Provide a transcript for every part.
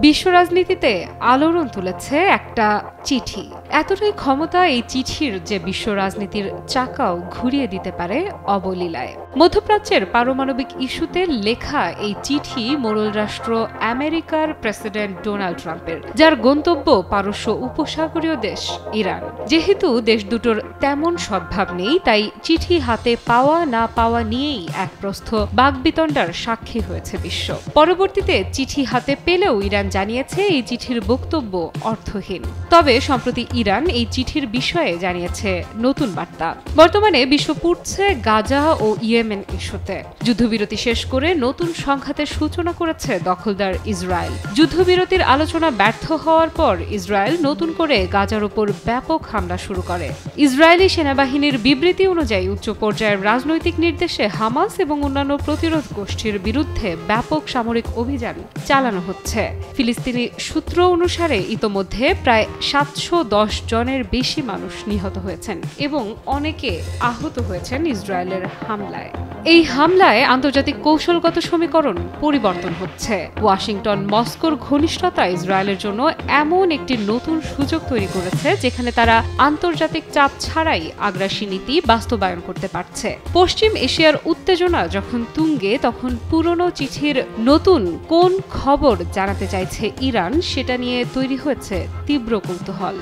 বিশ্ব রাজনীতিতে আলোড়ন তুলেছে একটা চিঠি। এতটাই ক্ষমতা এই চিঠির যে বিশ্ব রাজনীতির চাকাও ঘুরিয়ে দিতে পারে অবলীলায়। মধ্যপ্রাচ্যের পারমাণবিক ইস্যুতে লেখা এই চিঠি মোড়ল রাষ্ট্র আমেরিকার প্রেসিডেন্ট ডোনাল্ড ট্রাম্পের, যার গন্তব্য পারস্য উপসাগরীয় দেশ ইরান। যেহেতু দেশ দুটোর তেমন সদ্ভাব নেই, তাই চিঠি হাতে পাওয়া না পাওয়া নিয়েই এক প্রস্থ বাকবিতণ্ডার সাক্ষী হয়েছে বিশ্ব। পরবর্তীতে চিঠি হাতে পেলেও ইরান জানিয়েছে এই চিঠির বক্তব্য অর্থহীন। তবে সম্প্রতি ইরান এই চিঠির বিষয়ে জানিয়েছে নতুন বার্তা। বর্তমানে বিশ্ব পুড়ছে গাজা ও ইয়েমেন ইস্যুতে। যুদ্ধবিরতি শেষ করে নতুন সংঘাতের সূচনা করেছে দখলদার ইসরায়েল। যুদ্ধবিরতির আলোচনা ব্যর্থ হওয়ার পর ইসরায়েল নতুন করে গাজার উপর ব্যাপক হামলা শুরু করে। ইসরায়েলি সেনাবাহিনীর বিবৃতি অনুযায়ী উচ্চ পর্যায়ের রাজনৈতিক নির্দেশে হামাস এবং অন্যান্য প্রতিরোধ গোষ্ঠীর বিরুদ্ধে ব্যাপক সামরিক অভিযান চালানো হচ্ছে। ফিলিস্তিনি সূত্র অনুসারে ইতোমধ্যে প্রায় 710 জনের বেশি মানুষ নিহত হয়েছেন এবং অনেকে আহত হয়েছেন ইসরায়েলের হামলায়। এই হামলায় আন্তর্জাতিক কৌশলগত সমীকরণ পরিবর্তন হচ্ছে। ওয়াশিংটন মস্কোর ঘনিষ্ঠতা ইসরায়েলের জন্য এমন একটি নতুন সুযোগ তৈরি করেছে যেখানে তারা আন্তর্জাতিক চাপ ছাড়াই আগ্রাসী নীতি বাস্তবায়ন করতে পারছে। পশ্চিম এশিয়ার উত্তেজনা যখন তুঙ্গে, তখন পুরনো চিঠির নতুন কোন খবর জানাতে চাইছে ইরান, সেটা নিয়ে তৈরি হয়েছে তীব্র কৌতূহল।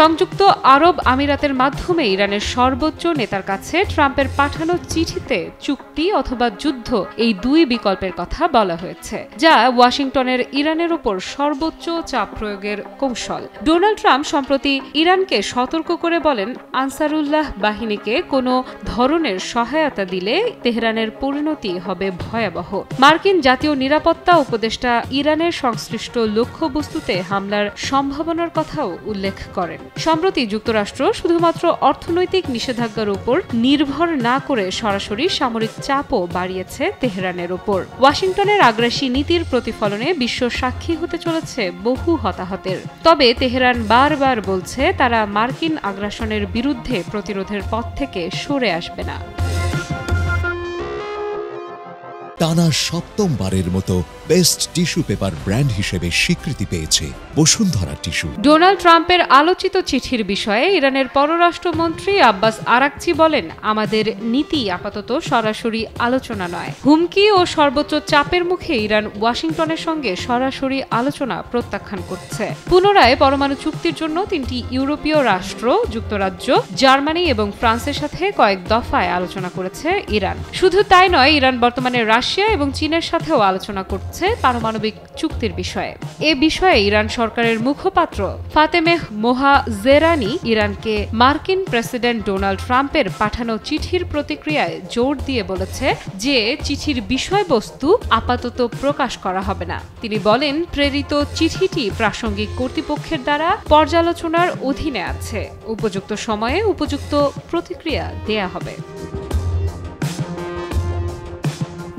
সংযুক্ত আরব আমিরাতের মাধ্যমে ইরানের সর্বোচ্চ নেতার কাছে ট্রাম্পের পাঠানো চিঠিতে চুক্তি অথবা যুদ্ধ, এই দুই বিকল্পের কথা বলা হয়েছে, যা ওয়াশিংটনের ইরানের উপর সর্বোচ্চ চাপ প্রয়োগের কৌশল। ডোনাল্ড ট্রাম্প সম্প্রতি ইরানকে সতর্ক করে বলেন, আনসারুল্লাহ বাহিনীকে কোনো ধরনের সহায়তা দিলে তেহরানের পরিণতি হবে ভয়াবহ। মার্কিন জাতীয় নিরাপত্তা উপদেষ্টা ইরানের সংশ্লিষ্ট লক্ষ্যবস্তুতে হামলার সম্ভাবনার কথাও উল্লেখ করেন। সম্প্রতি যুক্তরাষ্ট্র শুধুমাত্র অর্থনৈতিক নিষেধাজ্ঞার উপর নির্ভর না করে সরাসরি সামরিক চাপও বাড়িয়েছে তেহরানের উপর। ওয়াশিংটনের আগ্রাসী নীতির প্রতিফলনে বিশ্ব সাক্ষী হতে চলেছে বহু হতাহতের। তবে তেহরান বারবার বলছে তারা মার্কিন আগ্রাসনের বিরুদ্ধে প্রতিরোধের পথ থেকে সরে আসবে না। টানা সপ্তমবারের মতো বেস্ট টিস্যু পেপার ব্র্যান্ড হিসেবে স্বীকৃতি পেয়েছে বসুন্ধরা টিস্যু। ডোনাল্ড ট্রাম্পের আলোচিত চিঠির বিষয়ে ইরানের পররাষ্ট্রমন্ত্রী আব্বাস আরাকচি বলেন, আমাদের নীতি আপাতত সরাসরি আলোচনা নয়। হুমকি ও সর্বোচ্চ চাপের মুখে ইরান ওয়াশিংটনের সঙ্গে সরাসরি আলোচনা প্রত্যাখ্যান করছে। পুনরায় পরমাণু চুক্তির জন্য 3টি ইউরোপীয় রাষ্ট্র, যুক্তরাজ্য, জার্মানি এবং ফ্রান্সের সাথে কয়েক দফায় আলোচনা করেছে ইরান। শুধু তাই নয়, ইরান বর্তমানে রাশিয়া এবং চীনের সাথেও আলোচনা করছে পারমাণবিক চুক্তির বিষয়ে। এ বিষয়ে ইরান সরকারের মুখপাত্র ফাতেমেহ মোহাজেরানি ইরানকে মার্কিন প্রেসিডেন্ট ডোনাল্ড ট্রাম্পের পাঠানো চিঠির প্রতিক্রিয়ায় জোর দিয়ে বলেছে যে চিঠির বিষয়বস্তু আপাতত প্রকাশ করা হবে না। তিনি বলেন, প্রেরিত চিঠিটি প্রাসঙ্গিক কর্তৃপক্ষের দ্বারা পর্যালোচনার অধীনে আছে। উপযুক্ত সময়ে উপযুক্ত প্রতিক্রিয়া দেয়া হবে।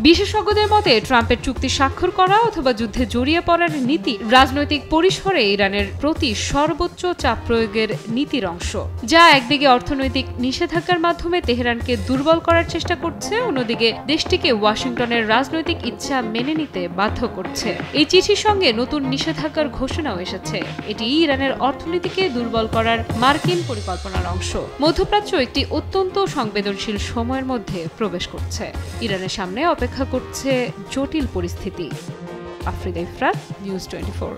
বিশেষজ্ঞদের মতে ট্রাম্পের চুক্তি স্বাক্ষর করা অথবা যুদ্ধে জড়িয়ে পড়ার নীতি রাজনৈতিক পরিসরে ইরানের প্রতি সর্বোচ্চ চাপ প্রয়োগের নীতির অংশ, যা একদিকে অর্থনৈতিক নিষেধাজ্ঞার মাধ্যমে তেহরানকে দুর্বল করার চেষ্টা করছে, অন্যদিকে দেশটিকে ওয়াশিংটনের রাজনৈতিক ইচ্ছা মেনে নিতে বাধ্য করছে। এই চিঠির সঙ্গে নতুন নিষেধাজ্ঞার ঘোষণাও এসেছে। এটি ইরানের অর্থনীতিকে দুর্বল করার মার্কিন পরিকল্পনার অংশ। মধ্যপ্রাচ্য একটি অত্যন্ত সংবেদনশীল সময়ের মধ্যে প্রবেশ করছে। ইরানের সামনে অপেক্ষা করছে জটিল পরিস্থিতি। আফরিদা ইফরাত, নিউজ 24।